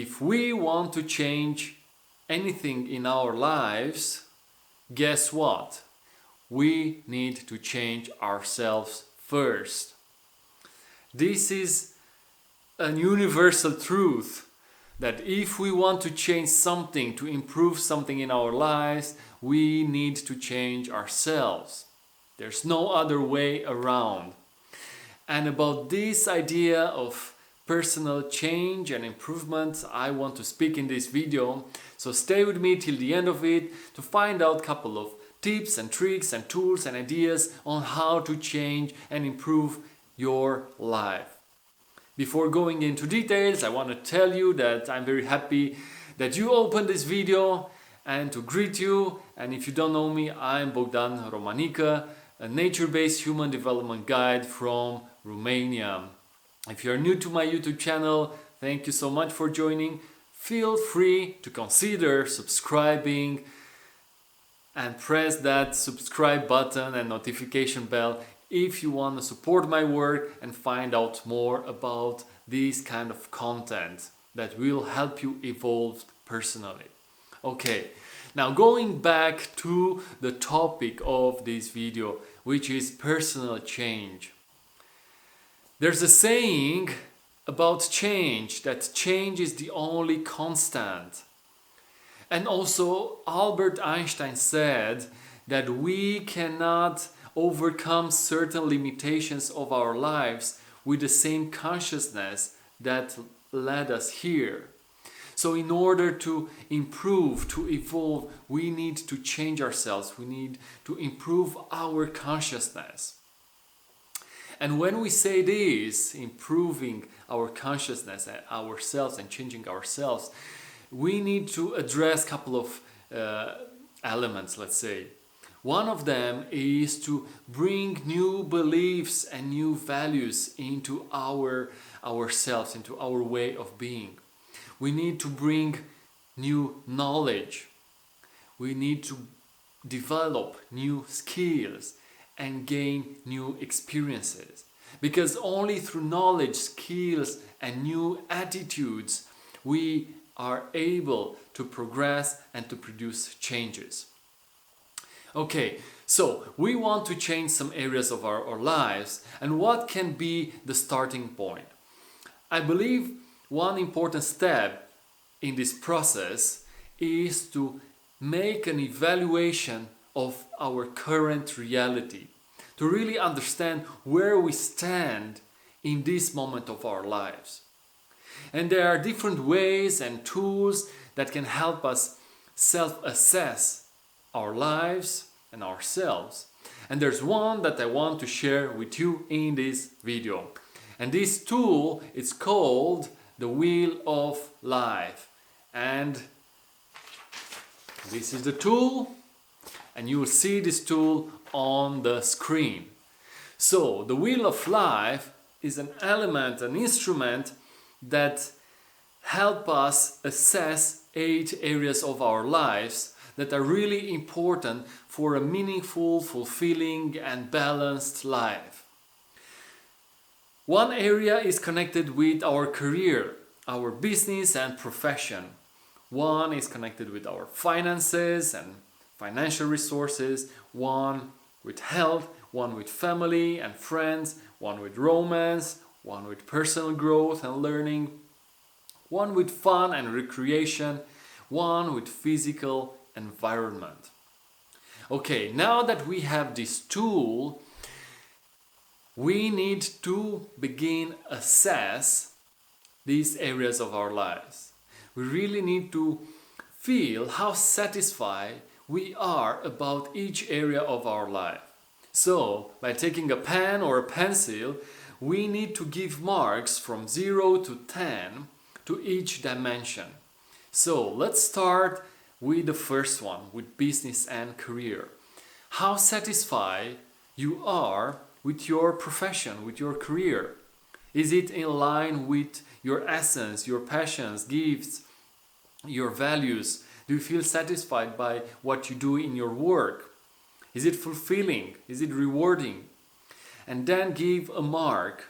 if we want to change anything in our lives, guess what? We need to change ourselves first. This is a universal truth that if we want to change something, to improve something in our lives, we need to change ourselves. There's no other way around. And about this idea of personal change and improvement, I want to speak in this video. So stay with me till the end of it to find out a couple of tips and tricks and tools and ideas on how to change and improve your life. Before going into details, I want to tell you that I'm very happy that you opened this video and to greet you. And if you don't know me, I'm Bogdan Romanica, a nature-based human development guide from Romania. If you're new to my YouTube channel, thank you so much for joining. Feel free to consider subscribing and press that subscribe button and notification bell if you want to support my work and find out more about this kind of content that will help you evolve personally. Okay, now going back to the topic of this video, which is personal change. There's a saying about change, that change is the only constant. And also Albert Einstein said that we cannot overcome certain limitations of our lives with the same consciousness that led us here. So in order to improve, to evolve, we need to change ourselves. We need to improve our consciousness. And when we say this, improving our consciousness and ourselves and changing ourselves, we need to address a couple of elements, let's say. One of them is to bring new beliefs and new values into ourselves, into our way of being. We need to bring new knowledge. We need to develop new skills and gain new experiences. Because only through knowledge, skills, and new attitudes we are able to progress and to produce changes. Okay, so we want to change some areas of our lives, and what can be the starting point? I believe one important step in this process is to make an evaluation of our current reality, to really understand where we stand in this moment of our lives. And there are different ways and tools that can help us self-assess our lives and ourselves. And there's one that I want to share with you in this video. And this tool is called the Wheel of Life. And this is the tool, and you will see this tool on the screen. So the Wheel of Life is an element, an instrument that help us assess 8 areas of our lives that are really important for a meaningful, fulfilling and balanced life. One area is connected with our career, our business and profession. One is connected with our finances and financial resources, one with health, one with family and friends, one with romance, one with personal growth and learning, one with fun and recreation, one with physical environment. Okay, now that we have this tool, we need to begin assess these areas of our lives. We really need to feel how satisfied we are about each area of our life. So, by taking a pen or a pencil, we need to give marks from 0 to 10 to each dimension. So, let's start with the first one, with business and career. How satisfied you are with your profession, with your career? Is it in line with your essence, your passions, gifts, your values? Do you feel satisfied by what you do in your work? Is it fulfilling? Is it rewarding? And then give a mark.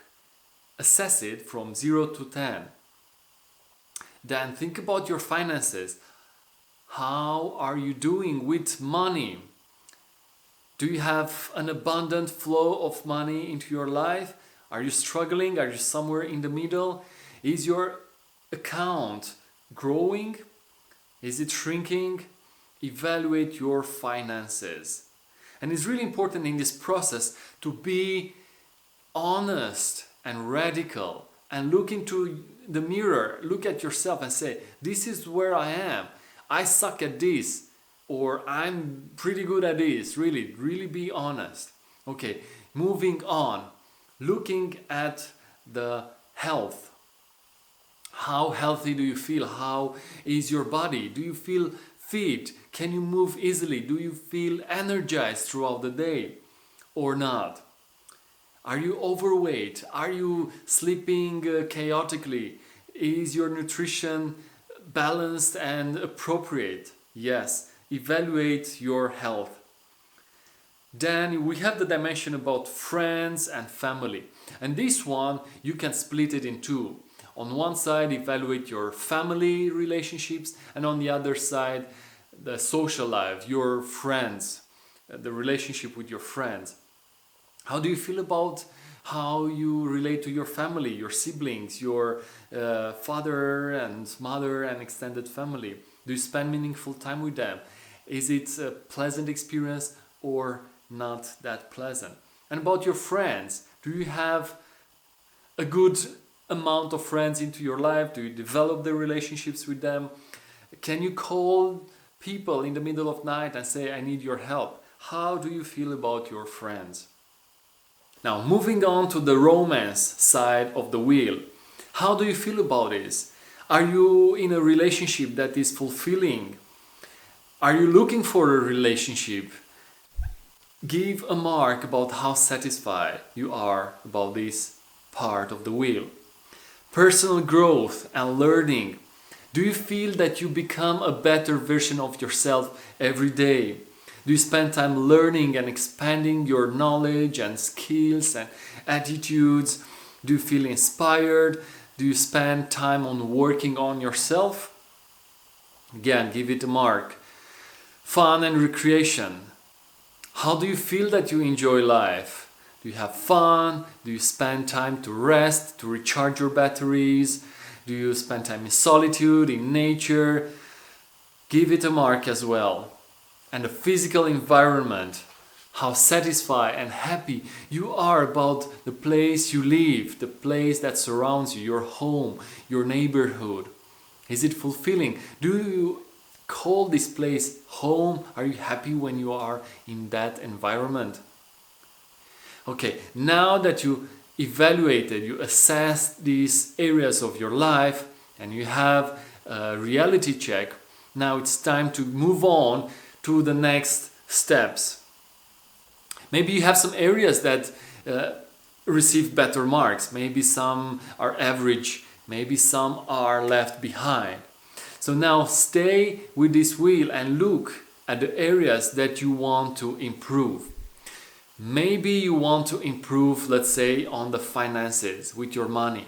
Assess it from 0 to 10. Then think about your finances. How are you doing with money? Do you have an abundant flow of money into your life? Are you struggling? Are you somewhere in the middle? Is your account growing? Is it shrinking? Evaluate your finances. And it's really important in this process to be honest and radical and look into the mirror, look at yourself and say, this is where I am. I suck at this, or I'm pretty good at this. Really be honest. Okay, moving on. Looking at the health. How healthy do you feel? How is your body? Do you feel fit? Can you move easily? Do you feel energized throughout the day or not? Are you overweight? Are you sleeping chaotically? Is your nutrition balanced and appropriate? Yes, evaluate your health. Then we have the dimension about friends and family. And this one, you can split it in two. On one side, evaluate your family relationships, and on the other side, the social life, your friends, the relationship with your friends. How do you feel about how you relate to your family, your siblings, your father and mother and extended family? Do you spend meaningful time with them? Is it a pleasant experience or not that pleasant? And about your friends, do you have a good amount of friends into your life? Do you develop the relationships with them? Can you call people in the middle of night and say, I need your help? How do you feel about your friends? Now, moving on to the romance side of the wheel. How do you feel about this? Are you in a relationship that is fulfilling? Are you looking for a relationship? Give a mark about how satisfied you are about this part of the wheel. Personal growth and learning. Do you feel that you become a better version of yourself every day? Do you spend time learning and expanding your knowledge and skills and attitudes? Do you feel inspired? Do you spend time on working on yourself? Again, give it a mark. Fun and recreation. How do you feel that you enjoy life? Do you have fun? Do you spend time to rest, to recharge your batteries? Do you spend time in solitude, in nature? Give it a mark as well. And the physical environment. How satisfied and happy you are about the place you live, the place that surrounds you, your home, your neighborhood. Is it fulfilling? Do you call this place home? Are you happy when you are in that environment? Okay, now that you evaluated, you assessed these areas of your life and you have a reality check, now it's time to move on to the next steps. Maybe you have some areas that receive better marks. Maybe some are average. Maybe some are left behind. So now stay with this wheel and look at the areas that you want to improve. Maybe you want to improve, let's say, on the finances with your money.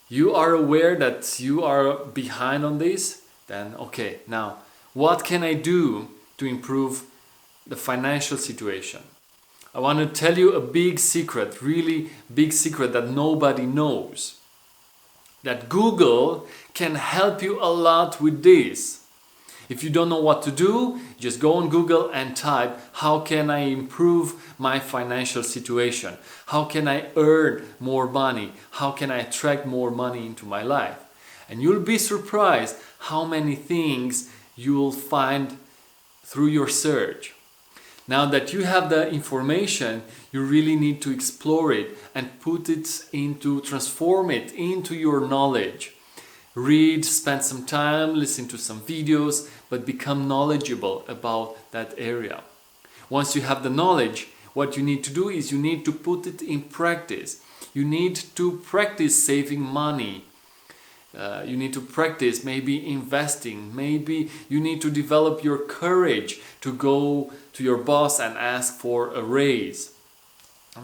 You are aware that you are behind on this? Then okay, now what can I do to improve the financial situation? I want to tell you a big secret, really big secret that nobody knows. That Google can help you a lot with this. If you don't know what to do, just go on Google and type, how can I improve my financial situation? How can I earn more money? How can I attract more money into my life? And you'll be surprised how many things you'll find through your search. Now that you have the information, you really need to explore it and transform it into your knowledge. Read, spend some time, listen to some videos, but become knowledgeable about that area. Once you have the knowledge, what you need to do is you need to put it in practice. You need to practice saving money. You need to practice maybe investing. Maybe you need to develop your courage to go to your boss and ask for a raise.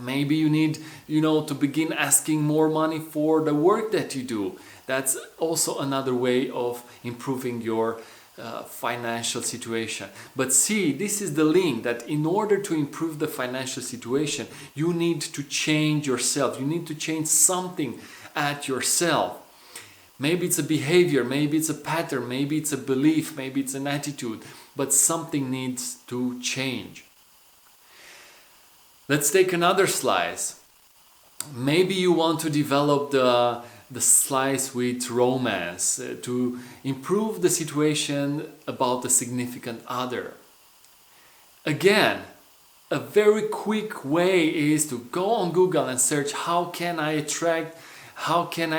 Maybe you need, to begin asking more money for the work that you do. That's also another way of improving your financial situation. But see, this is the link, that in order to improve the financial situation, you need to change yourself. You need to change something at yourself. Maybe it's a behavior, maybe it's a pattern, maybe it's a belief, maybe it's an attitude, but something needs to change. Let's take another slice. Maybe you want to develop the slice with romance to improve the situation about the significant other. Again, a very quick way is to go on Google and search how can I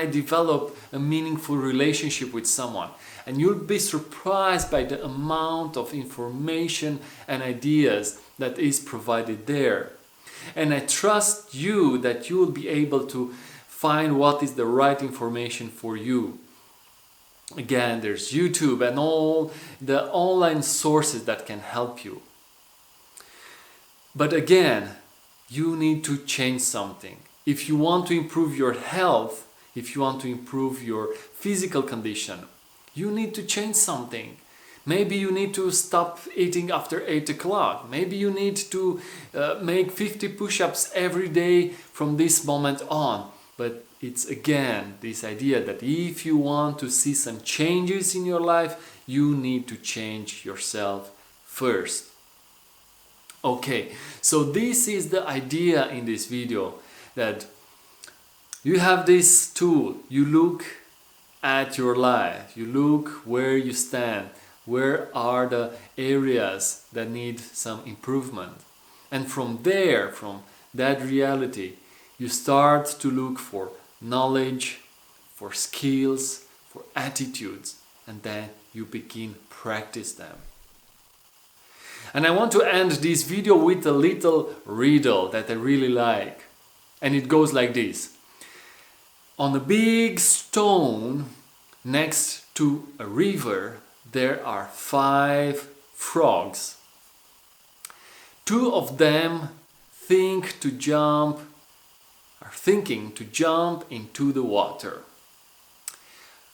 develop a meaningful relationship with someone. And you'll be surprised by the amount of information and ideas that is provided there. And I trust you that you will be able to find what is the right information for you. Again, there's YouTube and all the online sources that can help you. But again, you need to change something. If you want to improve your health, if you want to improve your physical condition, you need to change something. Maybe you need to stop eating after 8 o'clock. Maybe you need to make 50 push-ups every day from this moment on. But it's again this idea that if you want to see some changes in your life, you need to change yourself first. Okay, so this is the idea in this video, that you have this tool, you look at your life, you look where you stand, where are the areas that need some improvement. And from there, from that reality, you start to look for knowledge, for skills, for attitudes, and then you begin practice them. And I want to end this video with a little riddle that I really like. And it goes like this. On a big stone next to a river, there are 5 frogs. 2 of them are thinking to jump into the water.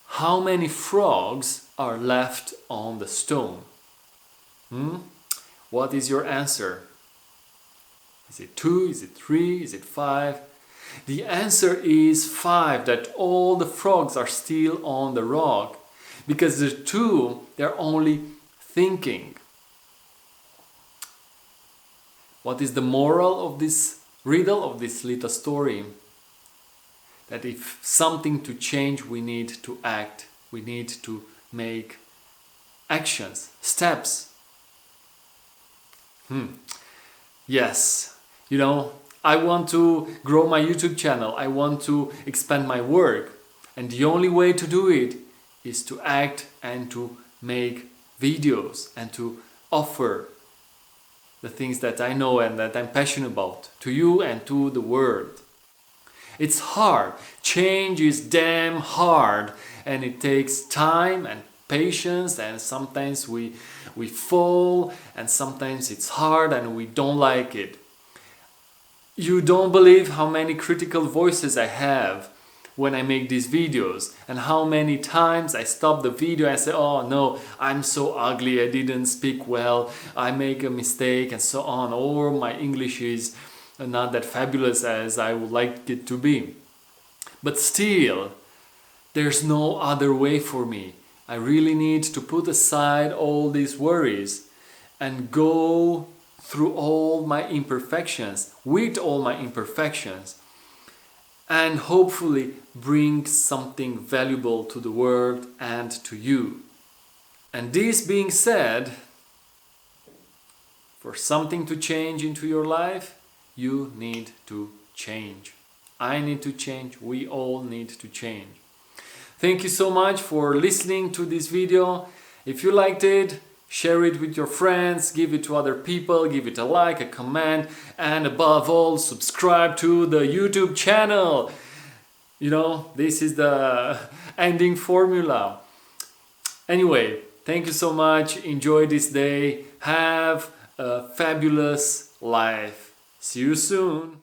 How many frogs are left on the stone? What is your answer? Is it 2? Is it 3? Is it 5? The answer is 5, that all the frogs are still on the rock, because the 2, they're only thinking. What is the moral of this riddle, of this little story? That if something to change, we need to act. We need to make actions, steps. Yes, I want to grow my YouTube channel. I want to expand my work. And the only way to do it is to act and to make videos and to offer the things that I know and that I'm passionate about to you and to the world. It's hard. Change is damn hard, and it takes time and patience, and sometimes we fall, and sometimes it's hard and we don't like it. You don't believe how many critical voices I have when I make these videos, and how many times I stop the video and say, oh no, I'm so ugly, I didn't speak well, I make a mistake, and so on, or my English is not that fabulous as I would like it to be. But still, there's no other way for me. I really need to put aside all these worries and go through all my imperfections, with all my imperfections, and hopefully bring something valuable to the world and to you. And this being said, for something to change into your life, you need to change. I need to change. We all need to change. Thank you so much for listening to this video. If you liked it, share it with your friends, give it to other people, give it a like, a comment, and above all, subscribe to the YouTube channel. This is the ending formula. Anyway, thank you so much. Enjoy this day. Have a fabulous life. See you soon.